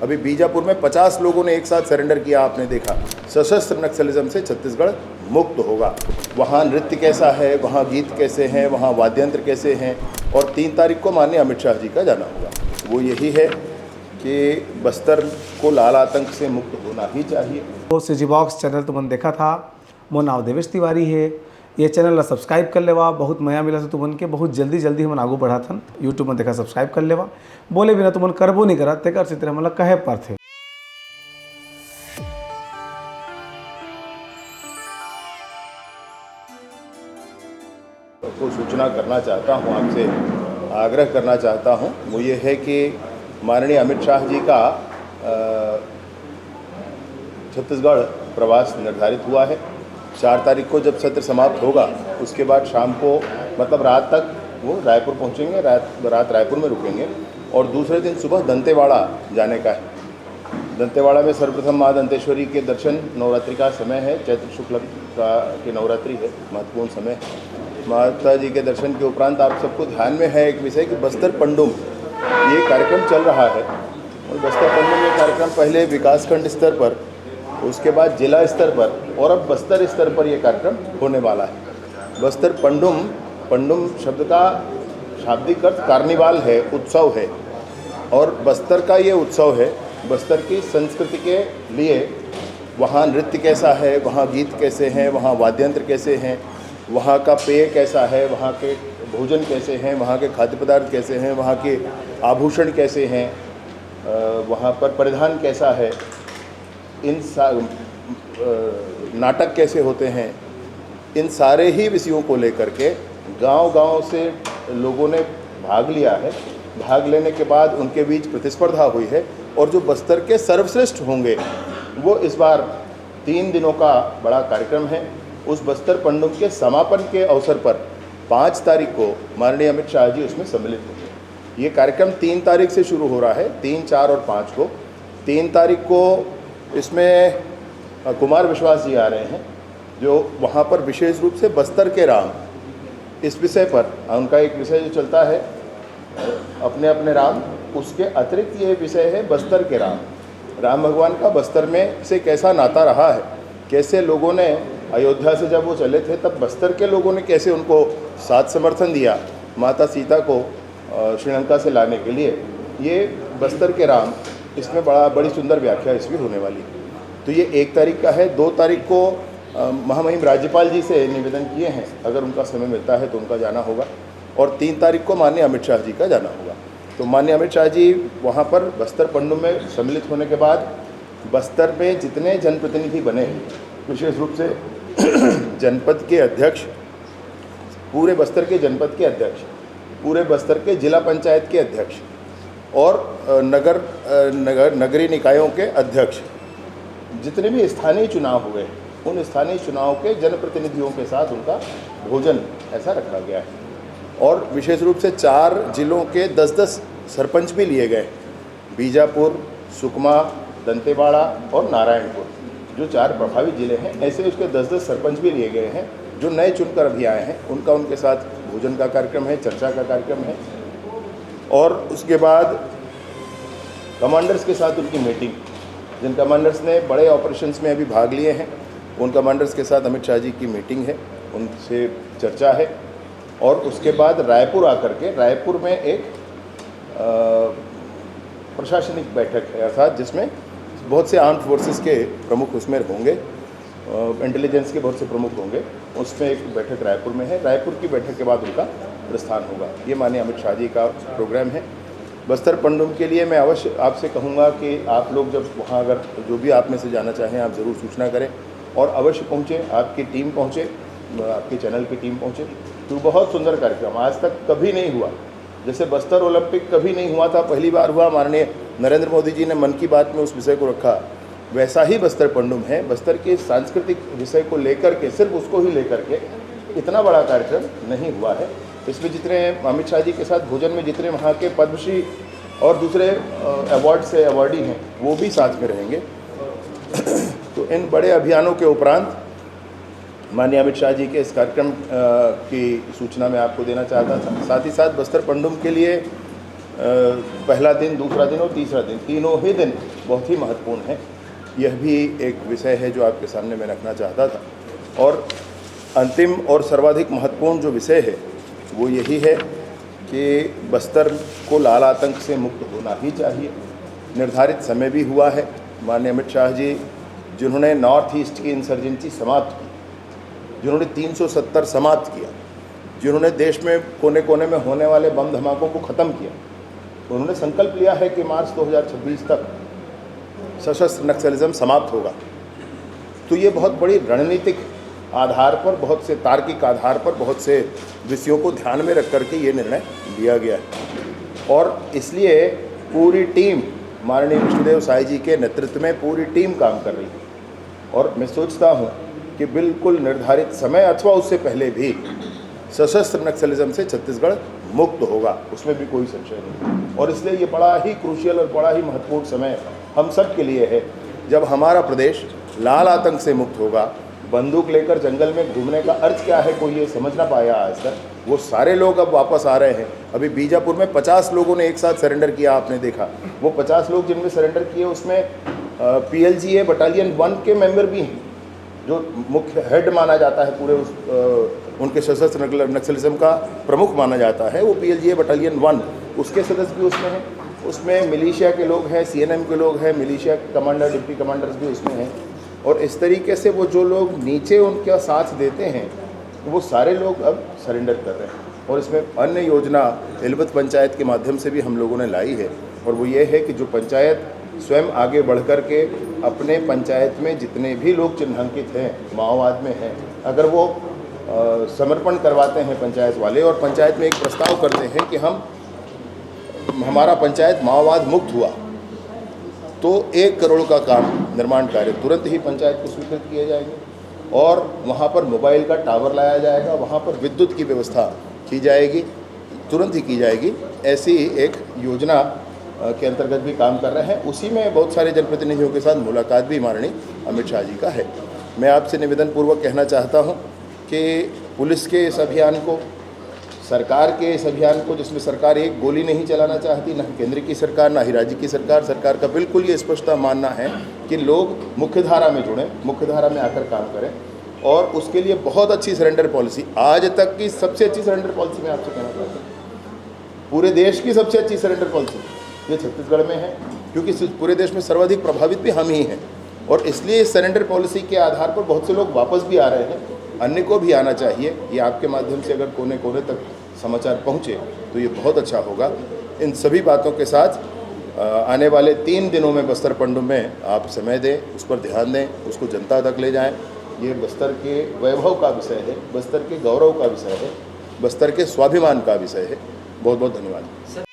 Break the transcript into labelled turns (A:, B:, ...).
A: अभी बीजापुर में 50 लोगों ने एक साथ सरेंडर किया, आपने देखा। सशस्त्र नक्सलिज्म से छत्तीसगढ़ मुक्त होगा। वहाँ नृत्य कैसा है, वहाँ गीत कैसे हैं, वहाँ वाद्यंत्र कैसे हैं, और 3 तारीख को माननीय अमित शाह जी का जाना होगा। वो यही है कि बस्तर को लाल आतंक से मुक्त होना ही चाहिए।
B: तो सीजी बॉक्स चैनल तुमन देखा था, मोर नाम देवेश तिवारी है। ये चैनल ला सब्सक्राइब कर लेवा, बहुत मया मिला से तुमन के, बहुत जल्दी हमन आगू बढ़ाथन। यूट्यूब में देखा सब्सक्राइब कर लेवा, बोले बिना तुमन करबो नहीं करा, तेकर से तेरा मतलब कहे पर थे।
A: को सूचना करना चाहता हूँ, आपसे आग्रह करना चाहता हूँ, वो ये है कि माननीय अमित शाह जी का छत्तीसगढ़ प्रवास निर्धारित हुआ है। 4 तारीख को जब सत्र समाप्त होगा, उसके बाद शाम को मतलब रात तक वो रायपुर पहुँचेंगे, रात रायपुर में रुकेंगे, और दूसरे दिन सुबह दंतेवाड़ा जाने का है। दंतेवाड़ा में सर्वप्रथम माँ दंतेश्वरी के दर्शन, नवरात्रि का समय है, चैत्र शुक्ल की नवरात्रि है, महत्वपूर्ण समय। माता जी के दर्शन के उपरांत आप सबको ध्यान में है एक विषय कि बस्तर पंडुम ये कार्यक्रम चल रहा है। और बस्तर पंडुम ये कार्यक्रम पहले विकासखंड स्तर पर, उसके बाद जिला स्तर पर, और अब बस्तर स्तर पर ये कार्यक्रम होने वाला है। बस्तर पंडुम, पंडुम शब्द का शाब्दिक अर्थ कार्निवाल है, उत्सव है, और बस्तर का ये उत्सव है। बस्तर की संस्कृति के लिए वहाँ नृत्य कैसा है, वहाँ गीत कैसे हैं, वहाँ वाद्यंत्र कैसे हैं, वहाँ का पेय कैसा है, वहाँ के भोजन कैसे हैं, वहाँ के खाद्य पदार्थ कैसे हैं, वहाँ के आभूषण कैसे हैं, वहाँ पर परिधान कैसा है, नाटक कैसे होते हैं, इन सारे ही विषयों को लेकर के गांव-गांव से लोगों ने भाग लिया है। भाग लेने के बाद उनके बीच प्रतिस्पर्धा हुई है, और जो बस्तर के सर्वश्रेष्ठ होंगे वो इस बार 3 दिनों का बड़ा कार्यक्रम है। उस बस्तर पंडुम के समापन के अवसर पर 5 तारीख को माननीय अमित शाह जी उसमें सम्मिलित होंगे। ये कार्यक्रम 3 तारीख से शुरू हो रहा है, 3, 4 और 5 को। 3 तारीख को इसमें कुमार विश्वास जी आ रहे हैं, जो वहाँ पर विशेष रूप से बस्तर के राम, इस विषय पर उनका एक विषय जो चलता है अपने अपने राम, उसके अतिरिक्त ये विषय है बस्तर के राम। राम भगवान का बस्तर में से कैसा नाता रहा है, कैसे लोगों ने अयोध्या से जब वो चले थे तब बस्तर के लोगों ने कैसे उनको साथ समर्थन दिया माता सीता को श्रीलंका से लाने के लिए। ये बस्तर के राम, इसमें बड़ी सुंदर व्याख्या इसकी होने वाली है। तो ये 1 तारीख का है। 2 तारीख को महामहिम राज्यपाल जी से निवेदन किए हैं, अगर उनका समय मिलता है तो उनका जाना होगा, और 3 तारीख को माननीय अमित शाह जी का जाना होगा। तो माननीय अमित शाह जी वहाँ पर बस्तर पंडुम में सम्मिलित होने के बाद बस्तर में जितने जनप्रतिनिधि बने हैं, विशेष रूप से जनपद के अध्यक्ष, पूरे बस्तर के जनपद के अध्यक्ष, पूरे बस्तर के जिला पंचायत के अध्यक्ष, और नगरीय निकायों के अध्यक्ष, जितने भी स्थानीय चुनाव हुए उन स्थानीय चुनाव के जनप्रतिनिधियों के साथ उनका भोजन ऐसा रखा गया है। और विशेष रूप से 4 जिलों के 10-10 सरपंच भी लिए गए, बीजापुर, सुकमा, दंतेवाड़ा और नारायणपुर, जो 4 प्रभावित जिले हैं। ऐसे उसके 10-10 सरपंच भी लिए गए हैं, जो नए चुनकर अभी आए हैं। उनके साथ भोजन का कार्यक्रम है, चर्चा का कार्यक्रम है, और उसके बाद कमांडर्स के साथ उनकी मीटिंग। जिन कमांडर्स ने बड़े ऑपरेशंस में अभी भाग लिए हैं, उन कमांडर्स के साथ अमित शाह जी की मीटिंग है, उनसे चर्चा है। और उसके बाद रायपुर आकर के, रायपुर में एक प्रशासनिक बैठक है, अर्थात जिसमें बहुत से आर्म्ड फोर्सेस के प्रमुख उसमें होंगे, इंटेलिजेंस के बहुत से प्रमुख होंगे, उसमें एक बैठक रायपुर में है। रायपुर की बैठक के बाद उनका प्रस्थान होगा। ये माननीय अमित शाह जी का प्रोग्राम है। बस्तर पंडुम के लिए मैं अवश्य आपसे कहूँगा कि आप लोग जब वहाँ, अगर जो भी आप में से जाना चाहें, आप ज़रूर सूचना करें और अवश्य पहुँचें, आपकी टीम पहुँचे, आपके चैनल की टीम पहुँचे। तो बहुत सुंदर कार्यक्रम, आज तक कभी नहीं हुआ। जैसे बस्तर ओलंपिक कभी नहीं हुआ था, पहली बार हुआ, माननीय नरेंद्र मोदी जी ने मन की बात में उस विषय को रखा, वैसा ही बस्तर पंडुम है। बस्तर के सांस्कृतिक विषय को लेकर के, सिर्फ उसको ही लेकर के इतना बड़ा कार्यक्रम नहीं हुआ है। इसमें जितने अमित शाह जी के साथ भोजन में जितने वहाँ के पद्मश्री और दूसरे अवार्ड से अवार्डी हैं, वो भी साथ में रहेंगे। तो इन बड़े अभियानों के उपरांत माननीय अमित शाह जी के इस कार्यक्रम की सूचना मैं आपको देना चाहता था। साथ ही साथ बस्तर पंडुम के लिए पहला दिन, दूसरा दिन और तीसरा दिन, तीनों ही दिन बहुत ही महत्वपूर्ण है। यह भी एक विषय है जो आपके सामने मैं रखना चाहता था। और अंतिम और सर्वाधिक महत्वपूर्ण जो विषय है वो यही है कि बस्तर को लाल आतंक से मुक्त होना ही चाहिए। निर्धारित समय भी हुआ है। माननीय अमित शाह जी जिन्होंने नॉर्थ ईस्ट की इंसर्जेंसी समाप्त की, जिन्होंने 370 समाप्त किया, जिन्होंने देश में कोने कोने में होने वाले बम धमाकों को ख़त्म किया, उन्होंने संकल्प लिया है कि मार्च 2026 तक सशस्त्र नक्सलिज्म समाप्त होगा। तो ये बहुत बड़ी रणनीतिक आधार पर, बहुत से तार्किक आधार पर, बहुत से विषयों को ध्यान में रख करके ये निर्णय लिया गया है। और इसलिए पूरी टीम माननीय विष्णुदेव साई जी के नेतृत्व में पूरी टीम काम कर रही है। और मैं सोचता हूँ कि बिल्कुल निर्धारित समय अथवा उससे पहले भी सशस्त्र नक्सलिज्म से छत्तीसगढ़ मुक्त होगा, उसमें भी कोई संशय नहीं। और इसलिए ये बड़ा ही क्रूशियल और बड़ा ही महत्वपूर्ण समय हम सब के लिए है, जब हमारा प्रदेश लाल आतंक से मुक्त होगा। बंदूक लेकर जंगल में घूमने का अर्थ क्या है कोई ये समझ ना पाया आज तक। वो सारे लोग अब वापस आ रहे हैं। अभी बीजापुर में 50 लोगों ने एक साथ सरेंडर किया, आपने देखा। वो 50 लोग जिनमें सरेंडर किए उसमें PLGA बटालियन 1 के मेंबर भी हैं, जो मुख्य हेड माना जाता है पूरे उनके सशस्त्र नक्सलिज्म का प्रमुख माना जाता है। वो PLGA बटालियन 1 उसके सदस्य भी उसमें हैं। उसमें मिलिशिया के लोग हैं, CNM के लोग हैं, मिलिशिया कमांडर, डिप्टी कमांडर्स भी उसमें हैं। और इस तरीके से वो जो लोग नीचे उनका साथ देते हैं वो सारे लोग अब सरेंडर कर रहे हैं। और इसमें अन्य योजना एलबत पंचायत के माध्यम से भी हम लोगों ने लाई है। और वो ये है कि जो पंचायत स्वयं आगे बढ़ कर के अपने पंचायत में जितने भी लोग चिन्हांकित हैं, माओवाद में हैं, अगर वो समर्पण करवाते हैं पंचायत वाले और पंचायत में एक प्रस्ताव करते हैं कि हमारा पंचायत माओवाद मुक्त हुआ, तो 1 करोड़ का काम निर्माण कार्य तुरंत ही पंचायत को स्वीकृत किए जाएंगे। और वहाँ पर मोबाइल का टावर लाया जाएगा, वहाँ पर विद्युत की व्यवस्था की जाएगी, तुरंत ही की जाएगी। ऐसी एक योजना के अंतर्गत भी काम कर रहे हैं। उसी में बहुत सारे जनप्रतिनिधियों के साथ मुलाकात भी माननीय अमित शाह जी का है। मैं आपसे निवेदन पूर्वक कहना चाहता हूँ कि पुलिस के इस अभियान को, सरकार के इस अभियान को, जिसमें सरकार एक गोली नहीं चलाना चाहती, ना केंद्र की सरकार ना ही राज्य की सरकार, सरकार का बिल्कुल ये स्पष्टता मानना है कि लोग मुख्यधारा में जुड़ें, मुख्यधारा में आकर काम करें। और उसके लिए बहुत अच्छी सरेंडर पॉलिसी, आज तक की सबसे अच्छी सरेंडर पॉलिसी मैं आपसे कहना चाहता हूँ। पूरे देश की सबसे अच्छी सरेंडर पॉलिसी ये छत्तीसगढ़ में है, क्योंकि पूरे देश में सर्वाधिक प्रभावित भी हम ही हैं। और इसलिए इस सरेंडर पॉलिसी के आधार पर बहुत से लोग वापस भी आ रहे हैं। अन्य को भी आना चाहिए। ये आपके माध्यम से अगर कोने कोने तक समाचार पहुँचे तो ये बहुत अच्छा होगा। इन सभी बातों के साथ आने वाले 3 दिनों में बस्तर पंडुम में आप समय दें, उस पर ध्यान दें, उसको जनता तक ले जाएं। ये बस्तर के वैभव का विषय है, बस्तर के गौरव का विषय है, बस्तर के स्वाभिमान का विषय है। बहुत बहुत धन्यवाद।